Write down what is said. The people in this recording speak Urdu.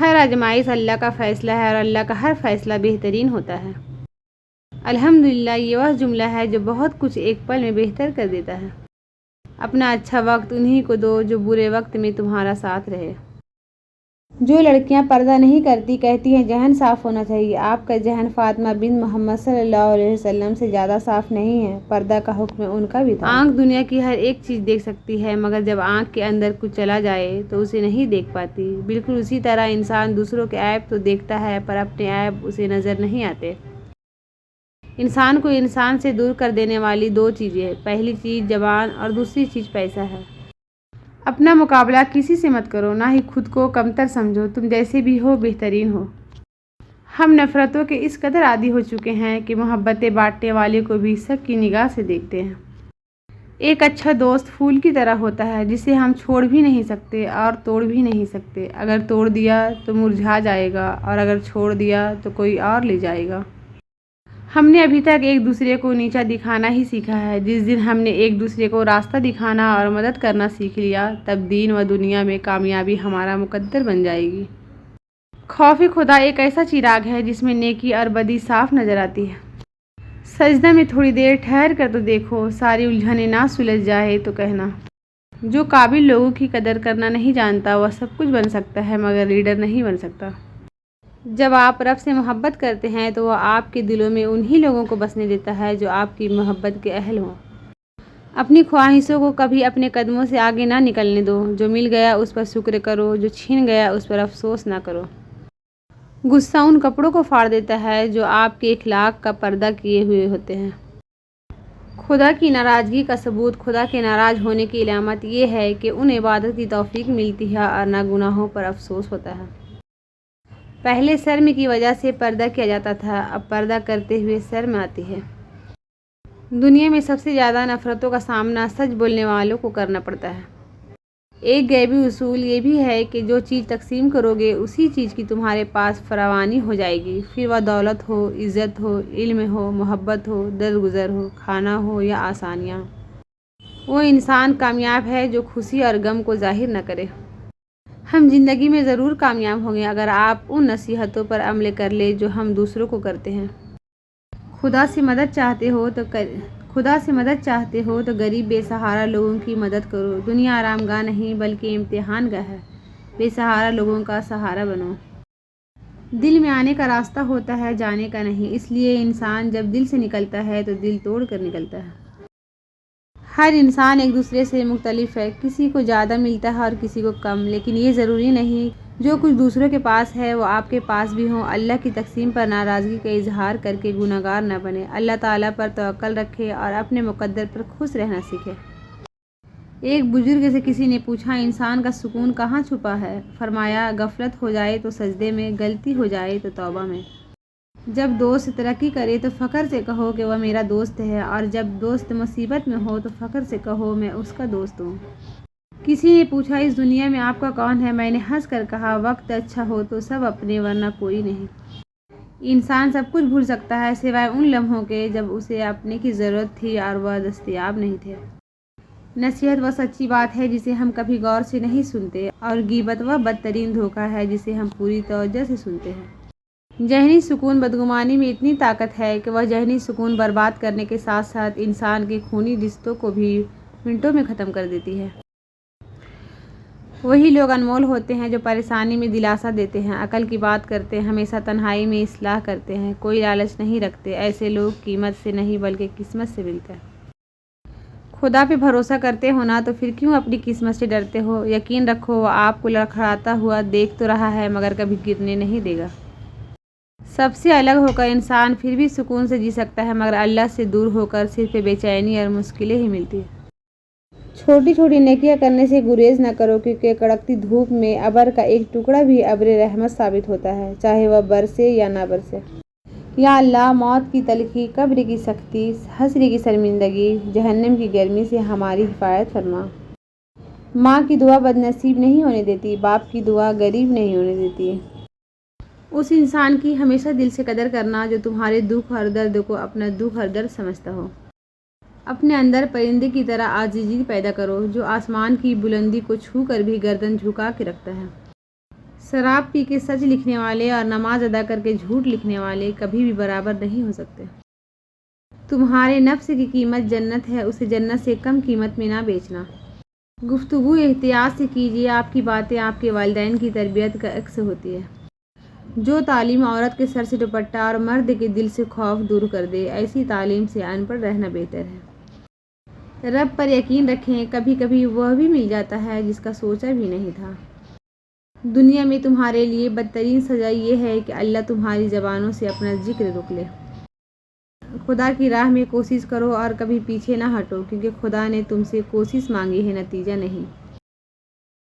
ہر آزمائش اللہ کا فیصلہ ہے اور اللہ کا ہر فیصلہ بہترین ہوتا ہے۔ الحمدللہ یہ وہ جملہ ہے جو بہت کچھ ایک پل میں بہتر کر دیتا ہے۔ اپنا اچھا وقت انہی کو دو جو برے وقت میں تمہارا ساتھ رہے۔ جو لڑکیاں پردہ نہیں کرتی کہتی ہیں ذہن صاف ہونا چاہیے۔ آپ کا ذہن فاطمہ بنت محمد صلی اللہ علیہ وسلم سے زیادہ صاف نہیں ہے۔ پردہ کا حکم ان کا بھی تھا۔ آنکھ دنیا کی ہر ایک چیز دیکھ سکتی ہے مگر جب آنکھ کے اندر کچھ چلا جائے تو اسے نہیں دیکھ پاتی۔ بالکل اسی طرح انسان دوسروں کے عیب تو دیکھتا ہے پر اپنے عیب اسے نظر نہیں آتے۔ انسان کو انسان سے دور کر دینے والی دو چیزیں، پہلی چیز زبان اور دوسری چیز پیسہ ہے۔ اپنا مقابلہ کسی سے مت کرو، نہ ہی خود کو کمتر سمجھو، تم جیسے بھی ہو بہترین ہو۔ ہم نفرتوں کے اس قدر عادی ہو چکے ہیں کہ محبتیں بانٹنے والے کو بھی شک کی نگاہ سے دیکھتے ہیں۔ ایک اچھا دوست پھول کی طرح ہوتا ہے جسے ہم چھوڑ بھی نہیں سکتے اور توڑ بھی نہیں سکتے۔ اگر توڑ دیا تو مرجھا جائے گا اور اگر چھوڑ دیا تو کوئی اور لے جائے گا۔ ہم نے ابھی تک ایک دوسرے کو نیچا دکھانا ہی سیکھا ہے۔ جس دن ہم نے ایک دوسرے کو راستہ دکھانا اور مدد کرنا سیکھ لیا تب دین و دنیا میں کامیابی ہمارا مقدر بن جائے گی۔ خوف خدا ایک ایسا چراغ ہے جس میں نیکی اور بدی صاف نظر آتی ہے۔ سجدہ میں تھوڑی دیر ٹھہر کر تو دیکھو، ساری الجھنیں نہ سلجھ جائے تو کہنا۔ جو قابل لوگوں کی قدر کرنا نہیں جانتا وہ سب کچھ بن سکتا ہے مگر لیڈر نہیں بن سکتا۔ جب آپ رب سے محبت کرتے ہیں تو وہ آپ کے دلوں میں انہی لوگوں کو بسنے دیتا ہے جو آپ کی محبت کے اہل ہوں۔ اپنی خواہشوں کو کبھی اپنے قدموں سے آگے نہ نکلنے دو۔ جو مل گیا اس پر شکر کرو، جو چھین گیا اس پر افسوس نہ کرو۔ غصہ ان کپڑوں کو پھاڑ دیتا ہے جو آپ کے اخلاق کا پردہ کیے ہوئے ہوتے ہیں۔ خدا کی ناراضگی کا ثبوت، خدا کے ناراض ہونے کی علامت یہ ہے کہ انہیں عبادت کی توفیق ملتی ہے اور نہ گناہوں پر افسوس ہوتا ہے۔ پہلے شرم کی وجہ سے پردہ کیا جاتا تھا، اب پردہ کرتے ہوئے شرم آتی ہے۔ دنیا میں سب سے زیادہ نفرتوں کا سامنا سچ بولنے والوں کو کرنا پڑتا ہے۔ ایک غیبی اصول یہ بھی ہے کہ جو چیز تقسیم کرو گے اسی چیز کی تمہارے پاس فراوانی ہو جائے گی، پھر وہ دولت ہو، عزت ہو، علم ہو، محبت ہو، درگزر ہو، کھانا ہو یا آسانیاں۔ وہ انسان کامیاب ہے جو خوشی اور غم کو ظاہر نہ کرے۔ ہم زندگی میں ضرور کامیاب ہوں گے اگر آپ ان نصیحتوں پر عمل کر لیں جو ہم دوسروں کو کرتے ہیں۔ خدا سے مدد چاہتے ہو تو غریب بے سہارا لوگوں کی مدد کرو۔ دنیا آرام گاہ نہیں بلکہ امتحان گاہ ہے۔ بے سہارا لوگوں کا سہارا بنو۔ دل میں آنے کا راستہ ہوتا ہے، جانے کا نہیں، اس لیے انسان جب دل سے نکلتا ہے تو دل توڑ کر نکلتا ہے۔ ہر انسان ایک دوسرے سے مختلف ہے، کسی کو زیادہ ملتا ہے اور کسی کو کم، لیکن یہ ضروری نہیں جو کچھ دوسروں کے پاس ہے وہ آپ کے پاس بھی ہو۔ اللہ کی تقسیم پر ناراضگی کا اظہار کر کے گنہگار نہ بنے۔ اللہ تعالیٰ پر توکل رکھے اور اپنے مقدر پر خوش رہنا سیکھے۔ ایک بزرگ سے کسی نے پوچھا انسان کا سکون کہاں چھپا ہے؟ فرمایا غفلت ہو جائے تو سجدے میں، غلطی ہو جائے تو توبہ میں۔ جب دوست ترقی کرے تو فخر سے کہو کہ وہ میرا دوست ہے اور جب دوست مصیبت میں ہو تو فخر سے کہو میں اس کا دوست ہوں۔ کسی نے پوچھا اس دنیا میں آپ کا کون ہے؟ میں نے ہنس کر کہا وقت اچھا ہو تو سب اپنے ورنہ کوئی نہیں۔ انسان سب کچھ بھول سکتا ہے سوائے ان لمحوں کے جب اسے اپنے کی ضرورت تھی اور وہ دستیاب نہیں تھے۔ نصیحت وہ سچی بات ہے جسے ہم کبھی غور سے نہیں سنتے اور غیبت وہ بدترین دھوکہ ہے جسے ہم پوری توجہ سے سنتے ہیں۔ ذہنی سکون، بدگمانی میں اتنی طاقت ہے کہ وہ ذہنی سکون برباد کرنے کے ساتھ ساتھ انسان کے خونی رشتوں کو بھی منٹوں میں ختم کر دیتی ہے۔ وہی لوگ انمول ہوتے ہیں جو پریشانی میں دلاسا دیتے ہیں، عقل کی بات کرتے ہیں، ہمیشہ تنہائی میں اصلاح کرتے ہیں، کوئی لالچ نہیں رکھتے۔ ایسے لوگ قیمت سے نہیں بلکہ قسمت سے ملتے ہیں۔ خدا پہ بھروسہ کرتے ہو نا تو پھر کیوں اپنی قسمت سے ڈرتے ہو؟ یقین رکھو وہ آپ کو لڑکھڑاتا ہوا دیکھ تو رہا ہے مگر کبھی گرنے نہیں دے گا۔ سب سے الگ ہو کر انسان پھر بھی سکون سے جی سکتا ہے مگر اللہ سے دور ہو کر صرف بے چینی اور مشکلیں ہی ملتی ہیں۔ چھوٹی چھوٹی نیکیاں کرنے سے گریز نہ کرو کیونکہ کڑکتی دھوپ میں ابر کا ایک ٹکڑا بھی ابر رحمت ثابت ہوتا ہے، چاہے وہ برسے یا نہ برسے۔ یا اللہ موت کی تلخی، قبر کی سختی، حشر کی شرمندگی، جہنم کی گرمی سے ہماری حفاظت فرما۔ ماں کی دعا بدنصیب نہیں ہونے دیتی، باپ کی دعا غریب نہیں ہونے دیتی۔ اس انسان کی ہمیشہ دل سے قدر کرنا جو تمہارے دکھ اور درد کو اپنا دکھ اور درد سمجھتا ہو۔ اپنے اندر پرندے کی طرح عاجزی پیدا کرو جو آسمان کی بلندی کو چھو کر بھی گردن جھکا کے رکھتا ہے۔ شراب پی کے سچ لکھنے والے اور نماز ادا کر کے جھوٹ لکھنے والے کبھی بھی برابر نہیں ہو سکتے۔ تمہارے نفس کی قیمت جنت ہے، اسے جنت سے کم قیمت میں نہ بیچنا۔ گفتگو احتیاط سے کیجیے، آپ کی باتیں آپ کے والدین کی تربیت کا عکس ہوتی ہے۔ جو تعلیم عورت کے سر سے دوپٹہ اور مرد کے دل سے خوف دور کر دے، ایسی تعلیم سے ان پڑھ رہنا بہتر ہے۔ رب پر یقین رکھیں، کبھی کبھی وہ بھی مل جاتا ہے جس کا سوچا بھی نہیں تھا۔ دنیا میں تمہارے لیے بدترین سزا یہ ہے کہ اللہ تمہاری زبانوں سے اپنا ذکر روک لے۔ خدا کی راہ میں کوشش کرو اور کبھی پیچھے نہ ہٹو، کیونکہ خدا نے تم سے کوشش مانگی ہے، نتیجہ نہیں۔